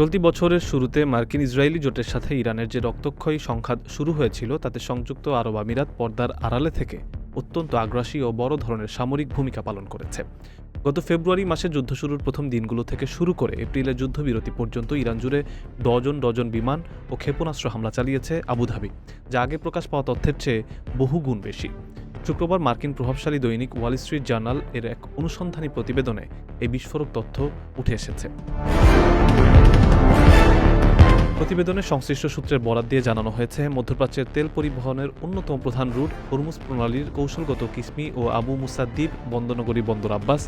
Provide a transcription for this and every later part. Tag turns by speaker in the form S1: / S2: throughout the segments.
S1: চলতি বছরের শুরুতে মার্কিন ইসরায়েলি জোটের সাথে ইরানের যে রক্তক্ষয়ী সংঘাত শুরু হয়েছিল তাতে সংযুক্ত আরব আমিরাত পর্দার আড়ালে থেকে অত্যন্ত আগ্রাসী ও বড় ধরনের সামরিক ভূমিকা পালন করেছে। গত ফেব্রুয়ারি মাসে যুদ্ধ শুরুর প্রথম দিনগুলো থেকে শুরু করে এপ্রিলের যুদ্ধবিরতি পর্যন্ত ইরান জুড়ে ডজন ডজন বিমান ও ক্ষেপণাস্ত্র হামলা চালিয়েছে আবুধাবি, যা আগে প্রকাশ পাওয়া তথ্যের চেয়ে বহুগুণ বেশি। শুক্রবার মার্কিন প্রভাবশালী দৈনিক ওয়াল স্ট্রিট জার্নাল এর এক অনুসন্ধানী প্রতিবেদনে এই বিস্ফোরক তথ্য উঠে এসেছে। প্রতিবেদনে সংশ্লিষ্ট সূত্রের বরাত দিয়ে জানানো হয়েছে, মধ্যপ্রাচ্যের তেল পরিবহনের অন্যতম প্রধান রুট হরমুজ প্রণালীর কৌশলগত কিসমি ও আবু মুসা দ্বীপ, বন্দরনগরী বন্দর আব্বাস,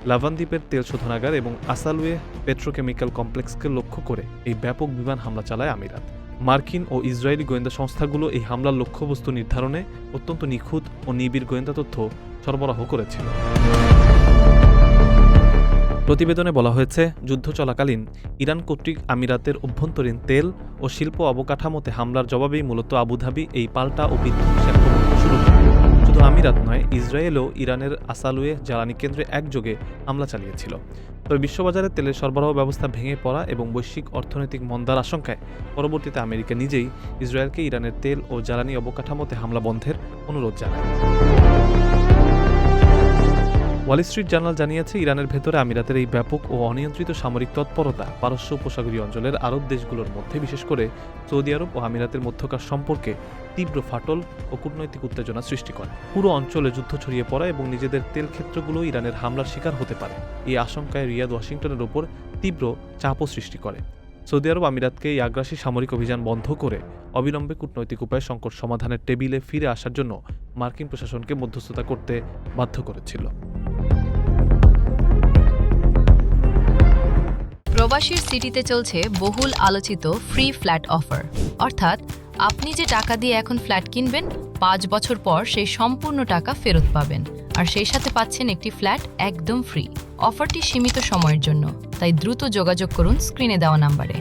S1: লাভান দ্বীপের তেল শোধনাগার এবং আসালওয়ে পেট্রোকেমিক্যাল কমপ্লেক্সকে লক্ষ্য করে এই ব্যাপক বিমান হামলা চালায় আমিরাত। মার্কিন ও ইসরায়েলি গোয়েন্দা সংস্থাগুলো এই হামলার লক্ষ্যবস্তু নির্ধারণে অত্যন্ত নিখুঁত ও নিবিড় গোয়েন্দা তথ্য সরবরাহ করেছিল। প্রতিবেদনে বলা হয়েছে, যুদ্ধ চলাকালীন ইরান কর্তৃক আমিরাতের অভ্যন্তরীণ তেল ও শিল্প অবকাঠামোতে হামলার জবাবেই মূলত আবুধাবি এই পাল্টা ও বিধ্বংসী আক্রমণ শুরু করে। শুধু আমিরাত নয়, ইসরায়েলও ইরানের আসালওয়ে জ্বালানি কেন্দ্রে একযোগে হামলা চালিয়েছিল। তবে বিশ্ববাজারে তেলের সরবরাহ ব্যবস্থা ভেঙে পড়া এবং বৈশ্বিক অর্থনৈতিক মন্দার আশঙ্কায় পরবর্তীতে আমেরিকা নিজেই ইসরায়েলকে ইরানের তেল ও জ্বালানি অবকাঠামোতে হামলা বন্ধের অনুরোধ জানায়। ওয়াল স্ট্রিট জার্নাল জানিয়েছে, ইরানের ভেতরে আমিরাতের এই ব্যাপক ও অনিয়ন্ত্রিত সামরিক তৎপরতা পারস্য উপসাগরীয় অঞ্চলের আরব দেশগুলোর মধ্যে, বিশেষ করে সৌদি আরব ও আমিরাতের মধ্যকার সম্পর্কে তীব্র ফাটল ও কূটনৈতিক উত্তেজনা সৃষ্টি করে। পুরো অঞ্চলে যুদ্ধ ছড়িয়ে পড়া এবং নিজেদের তেল ক্ষেত্রগুলো ইরানের হামলার শিকার হতে পারে, এই আশঙ্কায় রিয়াদ ওয়াশিংটনের ওপর তীব্র চাপও সৃষ্টি করে। সৌদি আরব আমিরাতকে এই আগ্রাসী সামরিক অভিযান বন্ধ করে অবিলম্বে কূটনৈতিক উপায়ে সংকট সমাধানের টেবিলে ফিরে আসার জন্য মার্কিন প্রশাসনকে মধ্যস্থতা করতে বাধ্য করেছিল।
S2: প্রবাসীর সিটিতে চলছে বহুল আলোচিত ফ্রি ফ্ল্যাট অফার, অর্থাৎ আপনি যে টাকা দিয়ে এখন ফ্ল্যাট কিনবেন, 5 বছর পর সেই সম্পূর্ণ টাকা ফেরত পাবেন, আর সেই সাথে পাচ্ছেন একটি ফ্ল্যাট একদম ফ্রি। অফারটি সীমিত সময়ের জন্য, তাই দ্রুত যোগাযোগ করুন স্ক্রিনে দেওয়া নাম্বারে।